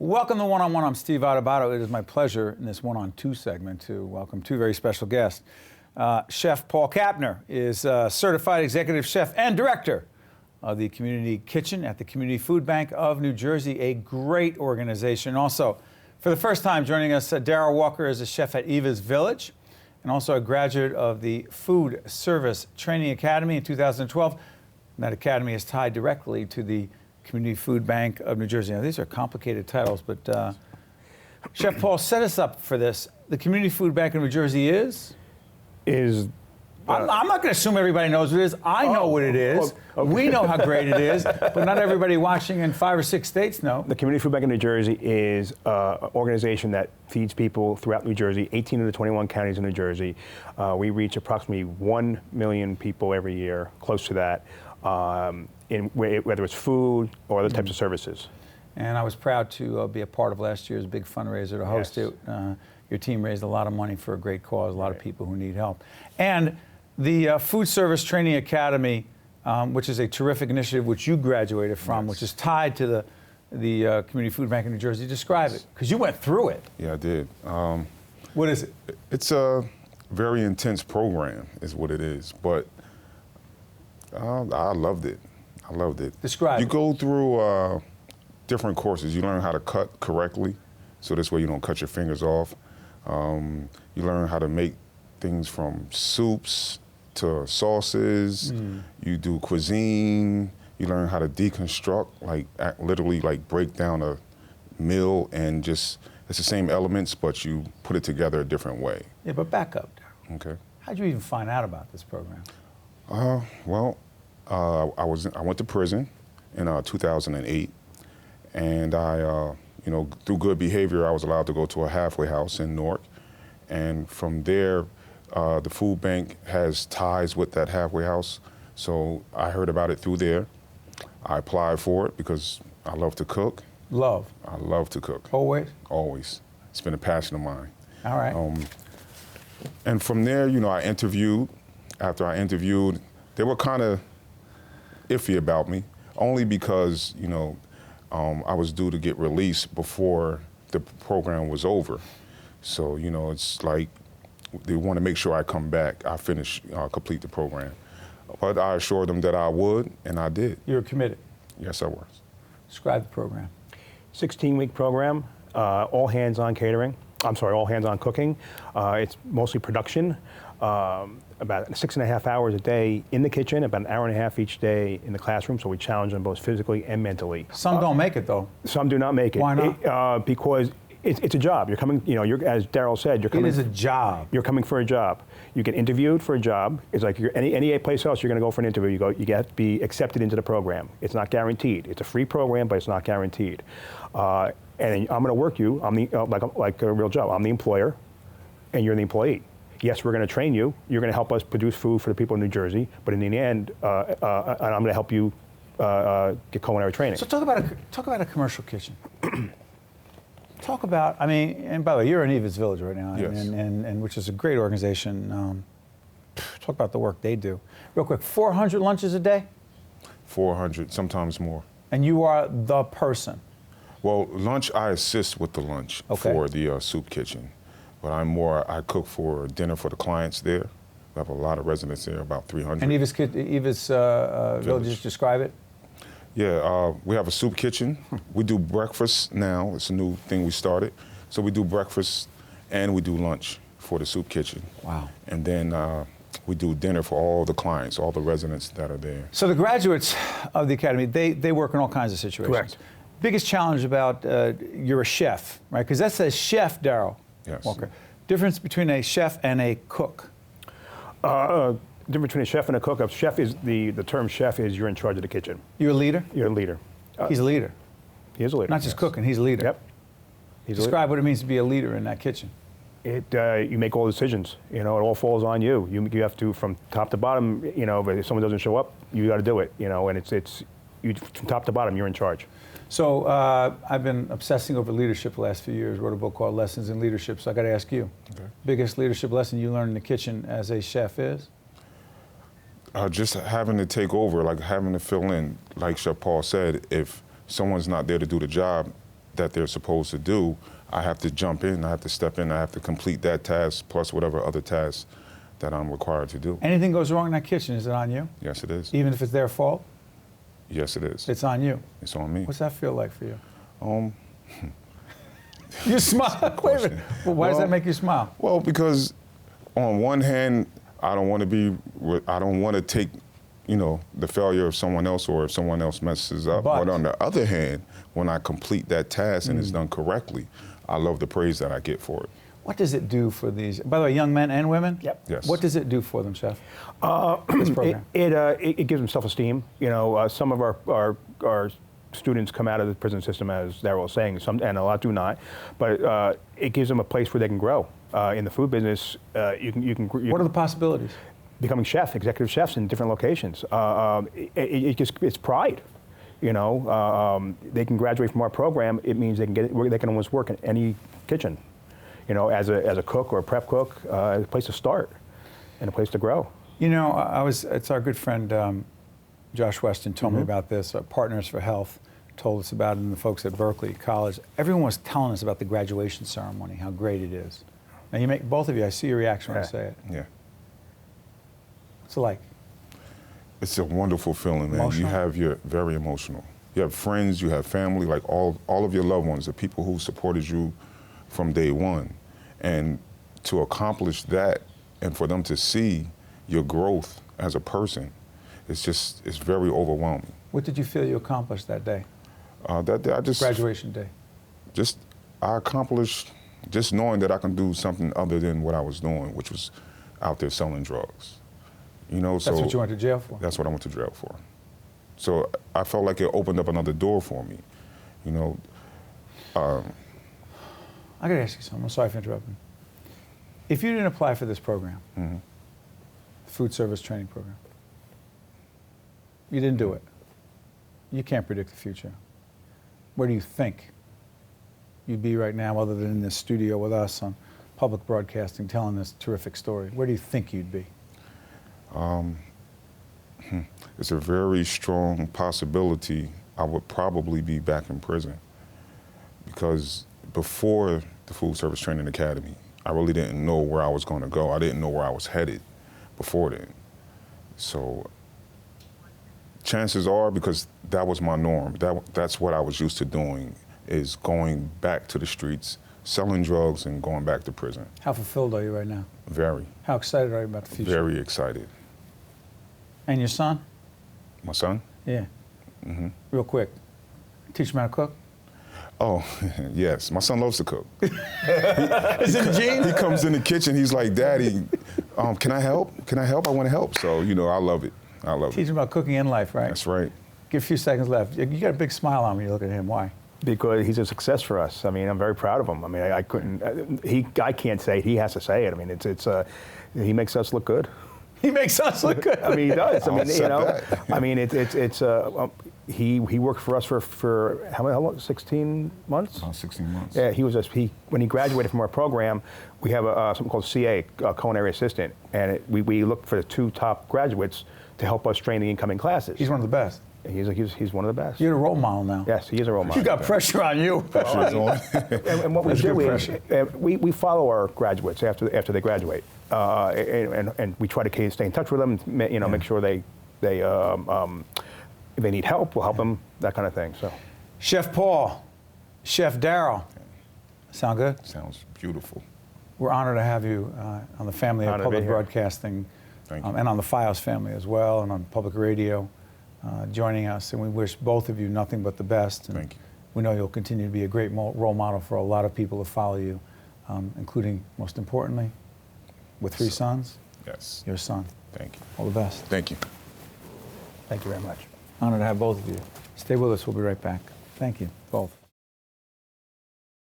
Welcome to One on One. I'm Steve Adubato. It is my pleasure in this One on Two segment to welcome two very special guests. Chef Paul Kapner is a certified executive chef and director of the Community Kitchen at the Community Food Bank of New Jersey, a great organization. Also, for the first time joining us, Darrell Walker is a chef at Eva's Village and also a graduate of the Food Service Training Academy in 2012. And that academy is tied directly to the Community Food Bank of New Jersey. Now, these are complicated titles, but Chef Paul, set us up for this. The Community Food Bank of New Jersey is? I'm not going to assume everybody knows what it is. I know what it is. Okay. We know how great it is, but not everybody watching in 5 or 6 states know. The Community Food Bank of New Jersey is an organization that feeds people throughout New Jersey, 18 of the 21 counties in New Jersey. We reach approximately 1 million people every year, close to that. Whether it's food or other types of services. And I was proud to be a part of last year's big fundraiser to host it. Your team raised a lot of money for a great cause, a lot of people who need help. And the Food Service Training Academy, which is a terrific initiative which you graduated from, which is tied to the Community Food Bank of New Jersey. Describe it, because you went through it. Yeah, I did. What is it? It's a very intense program, is what it is, but I loved it. I loved it. Describe You it. go through different courses. You learn how to cut correctly, so this way you don't cut your fingers off. You learn how to make things from soups to sauces. You do cuisine. You learn how to deconstruct, literally break down a meal and just, it's the same elements, but you put it together a different way. Yeah, but back up, Darrell. Okay. How'd you even find out about this program? I went to prison in 2008, and I, through good behavior, I was allowed to go to a halfway house in Newark, and from there, the food bank has ties with that halfway house, so I heard about it through there. I applied for it because I love to cook. Love. I love to cook. Always? Always. It's been a passion of mine. All right. And from there, I interviewed. After I interviewed, they were kind of iffy about me, only because, I was due to get released before the program was over. So, it's like they want to make sure I come back, I complete the program. But I assured them that I would, and I did. You were committed? Yes, I was. Describe the program. 16-week program, all hands on catering. All hands on cooking. It's mostly production. About 6.5 hours a day in the kitchen, about an hour and a half each day in the classroom, so we challenge them both physically and mentally. Some don't make it, though. Some do not make it. Why not? Because it's a job. You're coming, you're, as Darrell said, you're coming. It is a job. You're coming for a job. You get interviewed for a job. It's like any place else you're going to go for an interview. You get to be accepted into the program. It's not guaranteed. It's a free program, but it's not guaranteed. And I'm going to work you. I'm the like a real job. I'm the employer, and you're the employee. Yes, we're going to train you. You're going to help us produce food for the people in New Jersey. But in the end, I'm going to help you get culinary training. So talk about a commercial kitchen. Talk about, and by the way, you're in Eva's Village right now, Yes. and which is a great organization. Talk about the work they do. Real quick, 400 lunches a day? 400, sometimes more. And you are the person? Well, lunch, I assist with the lunch for the soup kitchen. But I cook for dinner for the clients there. We have a lot of residents there, about 300. And Eva's Village, just describe it? Yeah, we have a soup kitchen. We do breakfast now. It's a new thing we started. So we do breakfast and we do lunch for the soup kitchen. Wow. And then we do dinner for all the clients, all the residents that are there. So the graduates of the academy, they work in all kinds of situations. Correct. Biggest challenge about, you're a chef, right? Because that says chef, Darrell Walker. Difference between a chef and a cook? Difference between a chef and a cook. A chef is the term chef is you're in charge of the kitchen. You're a leader? You're a leader. He's a leader. He is a leader. Not just cooking, he's a leader. Yep. Describe what it means to be a leader in that kitchen. You make all the decisions. It all falls on you. You have to, from top to bottom. If someone doesn't show up, you got to do it. And it's from top to bottom, you're in charge. So I've been obsessing over leadership the last few years. Wrote a book called Lessons in Leadership. So I got to ask you, biggest leadership lesson you learned in the kitchen as a chef is? Just having to take over, having to fill in. Like Chef Paul said, if someone's not there to do the job, that they're supposed to do, I have to jump in, I have to step in, I have to complete that task plus whatever other tasks that I'm required to do. Anything goes wrong in that kitchen, is it on you? Yes, it is. Even if it's their fault, Yes, it is. it's on you. It's on me. What's that feel like for you? Um, You smile. Wait a minute. Well, why does Well- that make you smile? Well, because on one hand, I don't want to take, the failure of someone else or if someone else messes up. But On the other hand, when I complete that task and it's done correctly, I love the praise that I get for it. what does it do for these, by the way, young men and women? Yep. Yes. What does it do for them, Chef? This program. It gives them self-esteem. Some of our students come out of the prison system, as Daryl was saying, and a lot do not. But it gives them a place where they can grow. In the food business, What are the possibilities? becoming executive chefs in different locations. It's pride. They can graduate from our program. It means they can almost work in any kitchen. As a cook or a prep cook, a place to start and a place to grow. It's our good friend Josh Weston told me about this. Partners for Health told us about it, and the folks at Berkeley College. Everyone was telling us about the graduation ceremony, how great it is. Now, both of you, I see your reaction when I say it. Yeah. What's it like? It's a wonderful feeling, man. Emotional? You're very emotional. You have friends, you have family, like all of your loved ones, the people who supported you from day one. And to accomplish that and for them to see your growth as a person, it's very overwhelming. What did you feel you accomplished that day? That day, Graduation day. I accomplished just knowing that I can do something other than what I was doing, which was out there selling drugs. That's what you went to jail for. That's what I went to jail for. So I felt like it opened up another door for me. I got to ask you something. I'm sorry for interrupting. If you didn't apply for this program, the food service training program, you didn't do it. You can't predict the future. Where do you think you'd be right now, other than in this studio with us on public broadcasting, telling this terrific story? Where do you think you'd be? It's a very strong possibility I would probably be back in prison, because before the Food Service Training Academy, I really didn't know where I was going to go. I didn't know where I was headed before then. So chances are, because that was my norm, that's what I was used to doing, is going back to the streets, selling drugs and going back to prison. How fulfilled are you right now? Very. How excited are you about the future? Very excited. And your son? My son? Yeah. Real quick. Teach him how to cook? Oh, yes. My son loves to cook. Is it a gene? He comes in the kitchen, he's like, Daddy, can I help? Can I help? I want to help. So, I love it. I love Teach it. him about cooking in life, right? That's right. Give a few seconds left. You got a big smile on when you look at him. Why? Because he's a success for us. I mean, I'm very proud of him. I mean, I couldn't. I can't say it. He has to say it. I mean, he makes us look good. He makes us look good. I mean, he does. I I'll mean, accept that. I mean, he worked for us for how long? 16 months. About 16 months. Yeah, when he graduated from our program, we have something called CA, culinary assistant, and we look for the 2 top graduates to help us train the incoming classes. He's one of the best. He's one of the best. You're a role model now. Yes, he is a role model. You got pressure on you. And what we That's do good is pressure. we follow our graduates after they graduate, and we try to stay in touch with them. Make sure if they need help, we'll help them. That kind of thing. So, Chef Paul, Chef Daryl. Sound good? Sounds beautiful. We're honored to have you on the family of Honored to be public here. broadcasting, Thank you. and on the Files family as well, and on public radio, joining us. And we wish both of you nothing but the best. And Thank you. we know you'll continue to be a great role model for a lot of people to follow you, including, most importantly, with 3 sons, Yes. your son. Thank you. All the best. Thank you. thank you very much. Honored to have both of you. Stay with us. We'll be right back. Thank you, both.